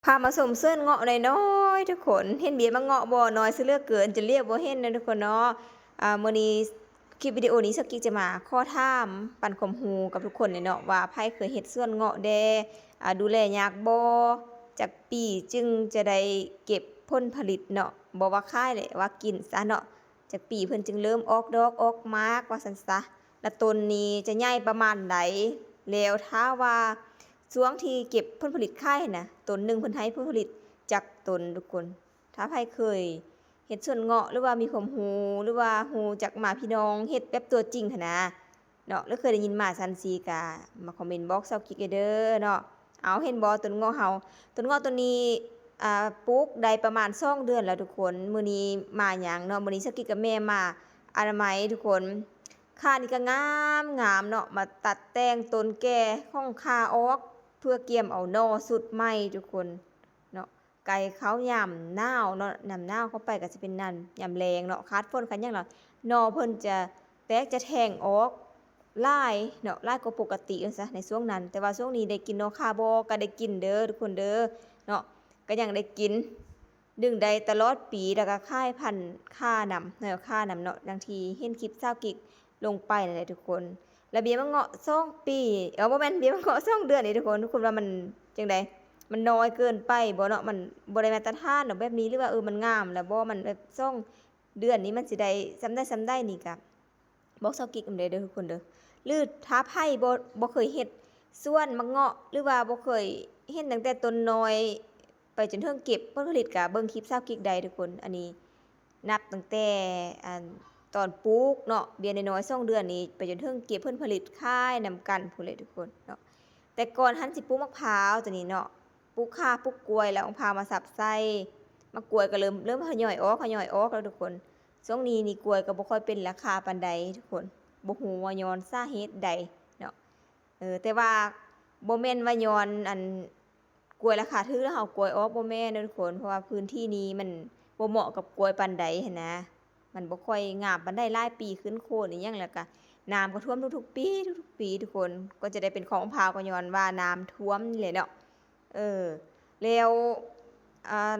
พามาสมเส้นเงาะน้อยๆทุกคนเห็นเบียร์มาเงาะบ่น้อยซะเหลือเกินจะเรียกบ่เห็นนะทุกคนเนาะมื้อนี้คลิปวิดีโอนี้สักกิกจะมาข้อถามปันความรู้กับทุกคนเนี่ยเนาะว่าไผเคยเฮ็ดสวนเงาะแดดูแลยากบ่จักปีจึงจะได้เก็บผลผลิตเนาะบ่ว่าขายแหละว่ากินซะเนาะจักปีเพิ่นจึงเริ่มออกดอกออกหมากว่าซั่นซะแล้วต้นนี้จะใหญ่ประมาณใดแล้วถ้าว่า ช่วงที่เก็บผลผลิตขายหั้นน่ะต้นหนึ่งเพิ่นให้ผลผลิตจักต้นทุกคน ถ้าไผเคยเฮ็ดสวนเงาะหรือว่ามีความรู้หรือว่ารู้จักหมาพี่น้องเฮ็ดแบบตัวจริงหั้นนะเนาะหรือเคยได้ยินมาซั้นซี้ก็มาคอมเมนต์บอกเซากิ๊กเด้อเนาะเอาเห็นบ่ต้นเงาะเฮาต้นเงาะต้นนี้ปลูกได้ประมาณ2เดือนแล้วทุกคนมื้อนี้มาหยังเนาะมื้อนี้เซากิ๊กกับแม่มาอนามัยทุกคนข่านี่ก็งามเนาะมาตัดแต่งต้นแก่ของข่าออก เพื่อเกี่ยมเอาหน่อสุดใหม่ทุกคนเนาะไก่เขายามหนาวเนาะยามหนาวเข้าไปก็สิเป็นนั่นยามแลงเนาะขาดฝนคันหยังล่ะหน่อเพิ่นจะแตกจะแทงออกหลายเนาะหลายกว่าปกติว่าซะในช่วงนั้นแต่ว่าช่วงนี้ได้กินหน่อคาบ่ก็ได้กินเด้อทุกคนเด้อเนาะก็ยังได้กินดึงได้ตลอดปีแล้วก็ค่ายพันธุ์ค่านำเนาะค่านำเนาะดังที่เห็นคลิปชาวกิกลงไปนั่นแหละทุกคน แล้วเบี้ยมะเงาะ2ปีบ่แม่นเบี้ยมะเงาะ2เดือนนี่ทุกคนว่ามันจังไดมันน้อยเกินไปบ่เนาะมันบ่ได้มาตรฐานดอกแบบนี้หรือว่ามันงามแล้วบ่มันแบบ2เดือนนี้มันสิได้ส่ำได้นี่ก็บอกเซากิ๊กนำเด้อทุกคนเด้อหรือถ้าไผบ่เคยเฮ็ดสวนมะเงาะหรือว่าบ่เคยเฮ็ดตั้งแต่ต้นน้อยไปจนถึงเก็บผลผลิตก็เบิ่งคลิปเซากิ๊กได้ทุกคนอันนี้นับตั้งแต่อัน ตอนปลูกเนาะเบี้ยน้อยๆ2เดือนนี้ไปจนถึงเก็บผลผลิตขายนำกันพู้นแหละทุกคนเนาะแต่ก่อนหั้นสิปลูกมะพร้าวตัวนี้เนาะปลูกข่าปลูกกล้วยแล้วมะพร้าวมาสับใส่มะกล้วยก็เริ่มทยอยออกแล้วทุกคนช่วงนี้นี่กล้วยก็บ่ค่อยเป็นราคาปานใดทุกคนบ่ฮู้ว่าย้อนสาเหตุใดเนาะแต่ว่าบ่แม่นว่าย้อนอันกล้วยราคาถูกแล้วเฮากล้วยออกบ่แม่นเด้อทุกคนเพราะว่าพื้นที่นี้มันบ่เหมาะกับกล้วยปานใดหันนะ มันบ่ค่อยงามปานใดหลายปีขึ้นโคนอีหยังแล้วก็น้ำก็ท่วมทุกๆปีทุกๆปีทุกคนก็จะได้เป็นของมะพร้าวก็ย้อนว่าน้ำท่วมนี่แหละเนาะเออแล้ว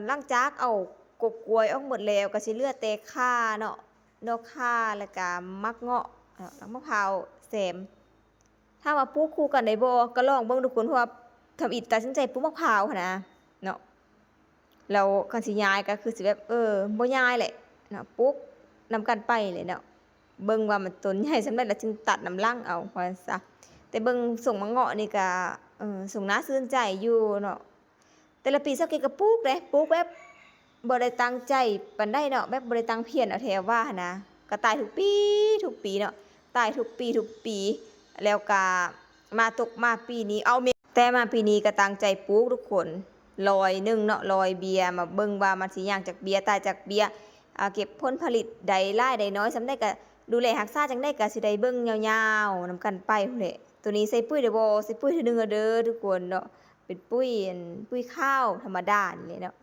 หลังจากเอากกกล้วยออกหมดแล้วก็สิเหลือแต่ข่าเนาะดอกข่าแล้วก็มักเงาะแล้วมะพร้าวแซมถามว่าปลูกคู่กันได้บ่ก็ลองเบิ่งทุกคนเพราะว่าทำอิฐตัดสินใจปลูกมะพร้าวหั้นนะเนาะแล้วคันสิย้ายก็คือสิแบบบ่ย้ายแหละเนาะปลูก นำกันไปเลยเนาะเบิ่งว่ามันต้นใหญ่สำาใดแล้วจึงตัดนำลังเอาว่าซะแต่เบิ่งส่งมะเงาะนี่ก็ส่งน่าชื่นใจอยู่เนาะแต่ละปีเซาเกก็ปลูกเด้ปลูกแบบบ่ได้ตั้งใจปานใดเนาะแบบบ่ได้ตั้งเพียรเอาแท้ว่าหั้นนะก็ตายทุกปีเนาะตายทุกปีแล้วก็มาตกมาปีนี้เอาแม่แต่มาปีนี้ก็ตั้งใจปลูกทุกคน100เนาะ100เบียร์มาเบิ่งว่ามันสิย่างจากเบียร์ตายจากเบียร์ เก็บผลผลิตใดหลายใดน้อยส่ำใดก็ดูแลรักษาจั่งใดก็สิได้เบิ่งยาวๆนำกันไปพู้นแหละตัวนี้ใส่ปุ๋ยได้บ่ใส่ปุ๋ยเทื่อหนึ่งเด้อทุกคนเนาะเป็นปุ๋ยข้าวธรรมดานี่แหละเนาะ